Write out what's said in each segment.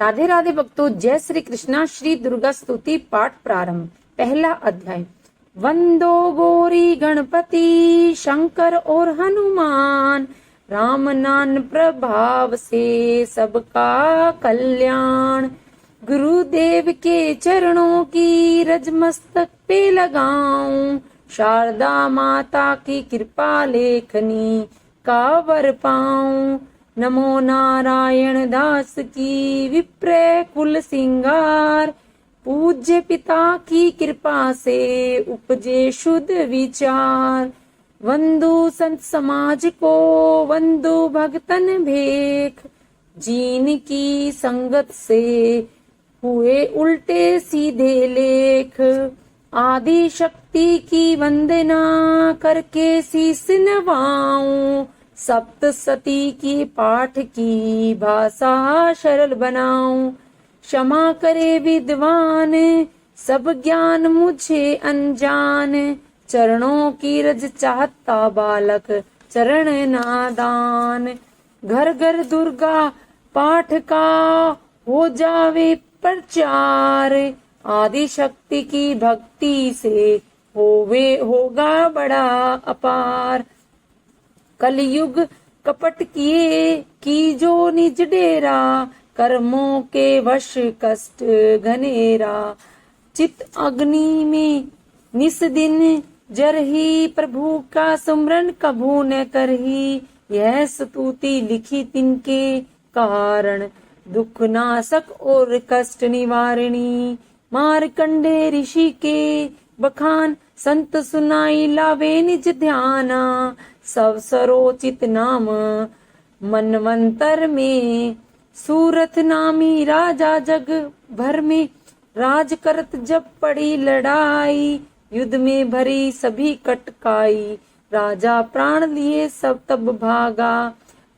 राधे राधे भक्तों, जय श्री कृष्णा। श्री दुर्गा स्तुति पाठ प्रारंभ। पहला अध्याय। वंदो गौरी गणपति शंकर और हनुमान, राम नाम प्रभाव से सबका कल्याण। गुरुदेव के चरणों की रज मस्तक पे लगाऊं, शारदा माता की कृपा लेखनी का वर पाऊं। नमो नारायण दास की विप्र कुल सिंगार, पूज्य पिता की कृपा से उपजे शुद्ध विचार। वंदु संत समाज को वंदु भक्तन भेख, जीन की संगत से हुए उल्टे सीधे लेख। आदि शक्ति की वंदना करके शीस नवाऊं, सप्तसती की पाठ की भाषा सरल बनाऊं। क्षमा करे विद्वान सब ज्ञान मुझे अनजान, चरणों की रज चाहता बालक चरण नादान। घर घर दुर्गा पाठ का हो जावे प्रचार, आदि शक्ति की भक्ति से होगा बड़ा अपार। कलयुग कपट किए की जो निज डेरा, कर्मों के वश कष्ट घनेरा। चित अग्नि में निस दिन जरही, प्रभु का सुमरन कभू न करही। यह स्तुति लिखी तिनके कारण, दुख नाशक और कष्ट निवारणी। मारकंडे ऋषि के बखान संत सुनाई लावे निज ध्याना। सब सरोचित नाम मनवंतर में, सूरत नामी राजा जग भर में। राज करत जब पड़ी लड़ाई, युद्ध में भरी सभी कटकाई। राजा प्राण लिए सब तब भागा,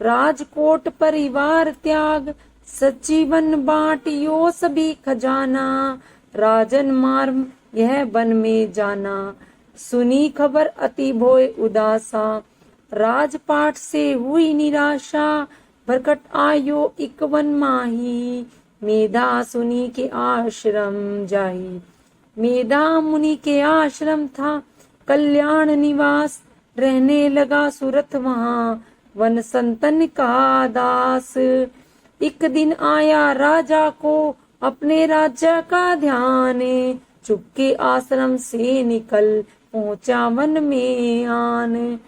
राजकोट परिवार त्याग। सजीवन बांटियो सभी खजाना, राजन मार्ग यह वन में जाना। सुनी खबर अति भोय उदासा, राजपाट से हुई निराशा। भरकट आयो इक वन माही, मेधा सुनी के आश्रम जाही। मेधा मुनि के आश्रम था कल्याण निवास, रहने लगा सुरथ वहाँ वन संतन का दास। एक दिन आया राजा को अपने राज्य का ध्यान, चुपके आश्रम से निकल पहुंचा वन में आन।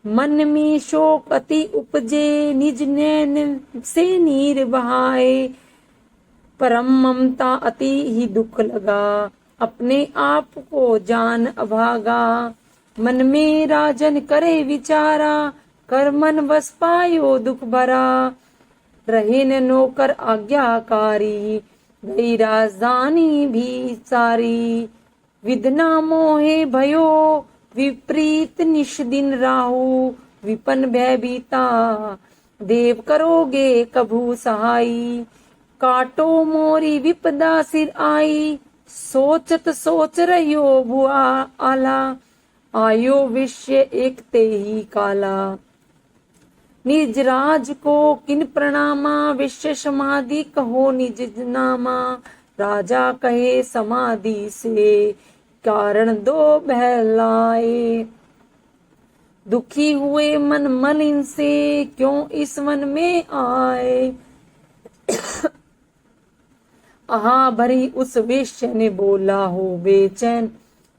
मन में शोक अति उपजे, निज नैन से नीर बहाए। परम ममता अति ही दुख लगा, अपने आप को जान अभागा। मन में राजन करे विचारा, कर मन बस पायो दुख भरा। रहे न नौकर आज्ञाकारी, गई राजधानी भी सारी। विधना मोहे भयो विपरीत, निश दिन राहु विपन भयभीता। देव करोगे कभू सहाई, काटो मोरी विपदा सिर आई। सोचत सोच रहियो भुआ आला, आयो विषय एक ते ही काला। निज राज को किन प्रणामा, विश्व समाधि कहो निज नामा। राजा कहे समाधि से कारण दो बहलाए। दुखी हुए मन मलिन से क्यों इस वन में आए। आहा भरी उस वेश्या ने बोला हो बेचैन,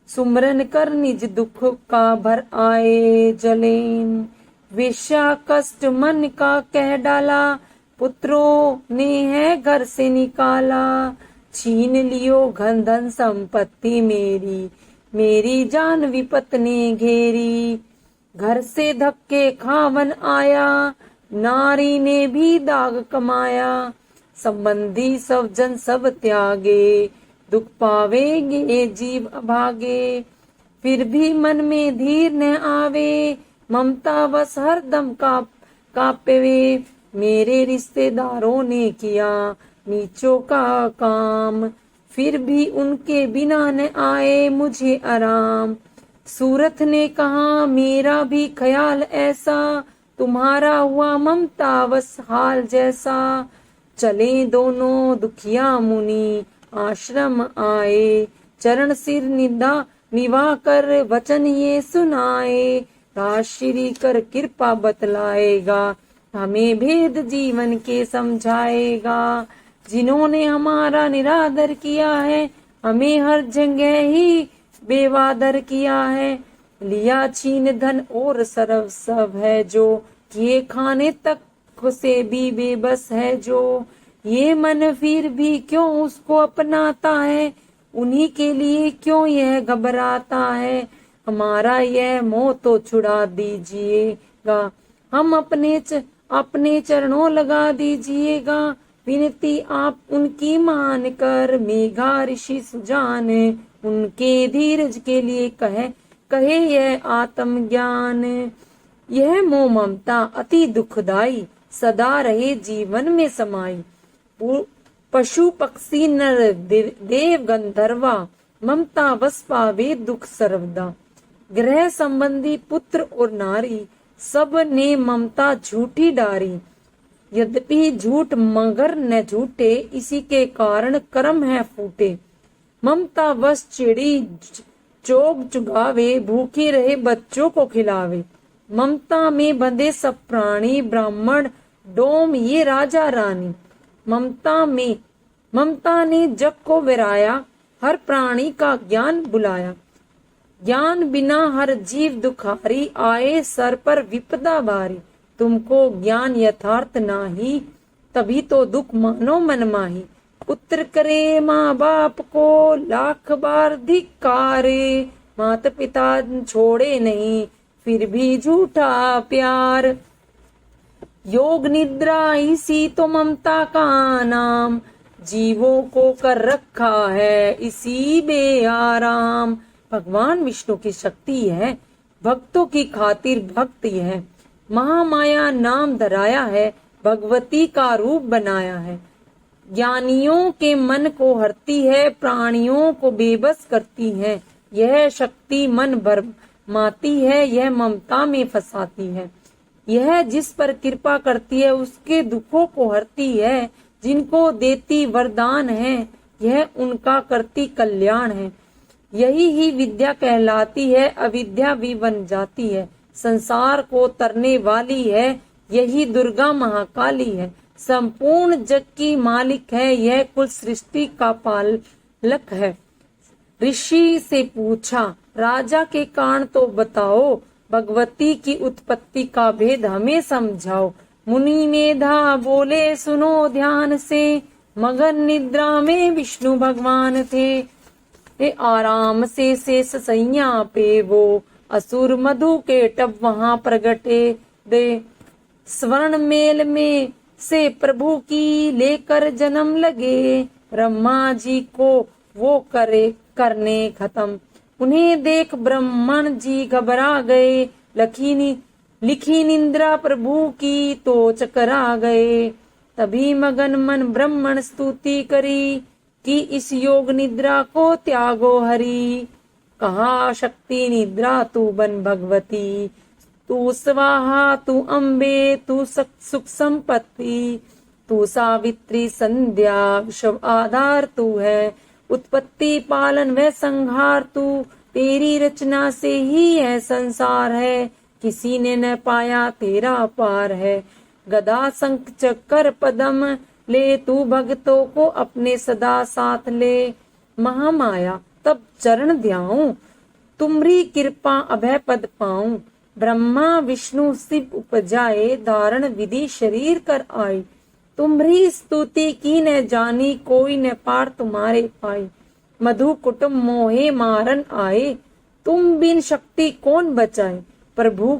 सुमरन कर निज दुख का भर आए जलेन। वेश्या कष्ट मन का कह डाला, पुत्रों ने है घर से निकाला। छीन लियो घन धन संपत्ति मेरी, मेरी जान विपत ने घेरी। घर से धक्के खावन आया, नारी ने भी दाग कमाया। संबंधी सब जन सब त्यागे, दुख पावेंगे जीव अभागे। फिर भी मन में धीर न आवे, ममता बस हरदम कांपे वे। मेरे रिश्तेदारों ने किया नीचों का काम, फिर भी उनके बिना न आए मुझे आराम। सूरत ने कहा मेरा भी ख्याल ऐसा, तुम्हारा हुआ ममता बस हाल जैसा। चले दोनों दुखिया मुनि आश्रम आए, चरण सिर निदा निभा कर वचन ये सुनाए, राजश्री कर कृपा बतलाएगा, हमें भेद जीवन के समझाएगा। जिन्होंने हमारा निरादर किया है, हमें हर जगह ही बेवादर किया है, लिया छीन धन और सर्व सब है जो, किए खाने तक से भी बेबस है जो, ये मन फिर भी क्यों उसको अपनाता है, उन्हीं के लिए क्यों यह घबराता है, हमारा यह मोह तो छुड़ा दीजिएगा, हम अपने चरणों लगा दीजिएगा, विनती आप उनकी मान कर, मेघा ऋषि सुजान उनके धीरज के लिए कहे यह आत्मज्ञान। यह मोह ममता अति दुखदाई, सदा रहे जीवन में समाई, पशु पक्षी नर देव गंधर्वा, ममता वश पावे दुख सर्वदा, ग्रह संबंधी पुत्र और नारी, सब ने ममता झूठी डारी, यद्यपि झूठ मगर न झूठे, इसी के कारण कर्म है फूटे, ममता वश चिड़ी चोग चुगावे, भूखे रहे बच्चों को खिलावे, ममता में बंधे सब प्राणी, ब्राह्मण डोम ये राजा रानी, ममता ने जग को विराया, हर प्राणी का ज्ञान बुलाया, ज्ञान बिना हर जीव दुखारी, आए सर पर विपदा भारी, तुमको ज्ञान यथार्थ नाही, तभी तो दुख मानो मन माही, पुत्र करे माँ बाप को लाख बार धिक्कारे, माता पिता छोड़े नहीं फिर भी झूठा प्यार, योग निद्रा इसी तो ममता का नाम, जीवों को कर रखा है इसी बेआराम। भगवान विष्णु की शक्ति है, भक्तों की खातिर भक्ति है, महामाया नाम धराया है, भगवती का रूप बनाया है, ज्ञानियों के मन को हरती है, प्राणियों को बेबस करती है, यह शक्ति मन भरमाती है, यह ममता में फंसाती है, यह जिस पर कृपा करती है उसके दुखों को हरती है, जिनको देती वरदान है यह उनका करती कल्याण है, यही ही विद्या कहलाती है, अविद्या भी बन जाती है, संसार को तरने वाली है, यही दुर्गा महाकाली है, संपूर्ण जग की मालिक है, यह कुल सृष्टि का पालक है। ऋषि से पूछा, राजा के कारण तो बताओ, भगवती की उत्पत्ति का भेद हमें समझाओ। मुनि मेधा बोले सुनो ध्यान से, मगन निद्रा में विष्णु भगवान थे, आराम से शेष सैया पे वो असुर मधु के टब वहां प्रगटे दे, स्वर्ण मेल में से प्रभु की लेकर जन्म लगे, ब्रह्मा जी को वो करने खत्म, उन्हें देख ब्राह्मण जी घबरा गए, लिखी निंद्रा प्रभु की तो चकरा गए, तभी मगन मन ब्राह्मण स्तुति करी, कि इस योग निद्रा को त्यागो हरि, कहा शक्ति निद्रा तू बन भगवती, तू स्वाहा तू अम्बे तू सुख संपत्ति, तू सावित्री संध्या विश्व आधार तू है, उत्पत्ति पालन व संहार तू, तेरी रचना से ही यह संसार है, किसी ने न पाया तेरा पार है, गदा शंख चक्कर पदम ले, तू भक्तों को अपने सदा साथ ले, महामाया तब चरण ध्याऊं, तुमरी कृपा अभय पद पाऊं, ब्रह्मा विष्णु शिव उपजाए, धारण विधि शरीर कर आए, तुम्हारी स्तुति की न जानी, कोई न पार तुम्हारे पाई, मधु कुटुम मोहे मारन आए, तुम बिन शक्ति कौन बचाए, प्रभु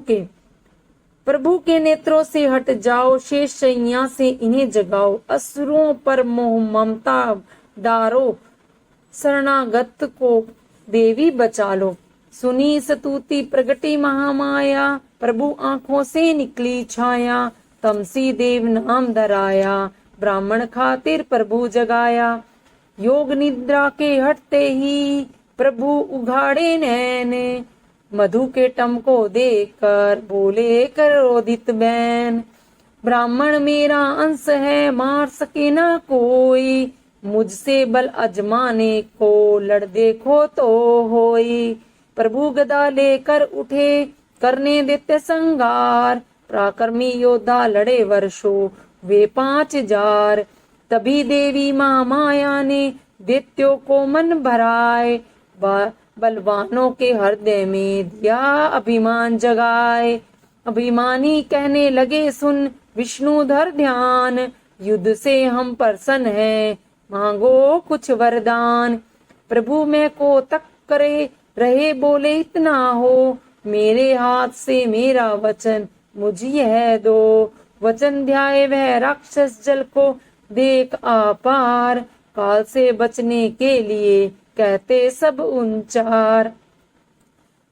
के नेत्रों से हट जाओ, शेष शैया से इन्हें जगाओ, असुरों पर मोह ममता डारो, शरणागत को देवी बचा लो, सुनी स्तुति प्रगटी महामाया, प्रभु आंखों से निकली छाया, तमसी देव नाम धराया, ब्राह्मण खातिर प्रभु जगाया, योग निद्रा के हटते ही प्रभु उघाड़े नैन, मधु के टम को देखकर बोले क्रोधित बैन, ब्राह्मण मेरा अंश है, मार सके ना कोई, मुझसे बल अजमाने को लड़ देखो तो होई। प्रभु गदा लेकर उठे, करने देते संगार, पराक्रमी योद्धा लड़े वर्षों वे 5000। तभी देवी माँ माया ने दैत्यों को मन भराए, बलवानों के हृदय में दिया अभिमान जगाए। अभिमानी कहने लगे सुन विष्णु धर ध्यान, युद्ध से हम प्रसन्न हैं, मांगो कुछ वरदान। प्रभु मैं को तक करे रहे बोले इतना हो, मेरे हाथ से मेरा वचन मुझ यह दो। वचन ध्याए वह राक्षस जल को देख आपार, काल से बचने के लिए कहते सब उनचार।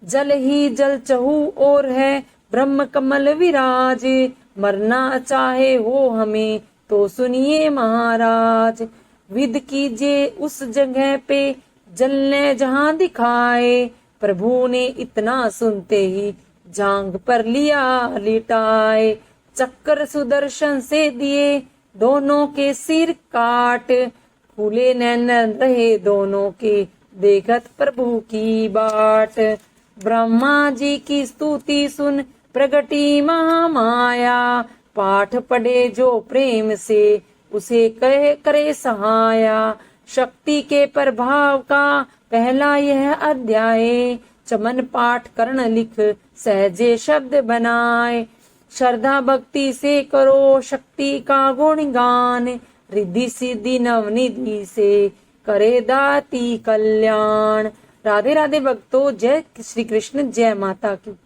जल ही जल चहु और है ब्रह्म कमल विराज, मरना चाहे हो हमें तो सुनिए महाराज। विद कीजिए उस जगह पे जलने जहां दिखाए, प्रभु ने इतना सुनते ही जांग पर लिया लिटाए। चक्कर सुदर्शन से दिए दोनों के सिर काट, फूले नैन रहे दोनों के देखत प्रभु की बाट। ब्रह्मा जी की स्तुति सुन प्रगटी महामाया, पाठ पढ़े जो प्रेम से उसे कहे करे सहाया। शक्ति के प्रभाव का पहला यह अध्याय, चमन पाठ करण लिख सहजे शब्द बनाए। श्रद्धा भक्ति से करो शक्ति का गुणगान, रिद्धि सिद्धि नवनिधि से करे दाती कल्याण। राधे राधे भक्तों, जय श्री कृष्ण, जय माता की।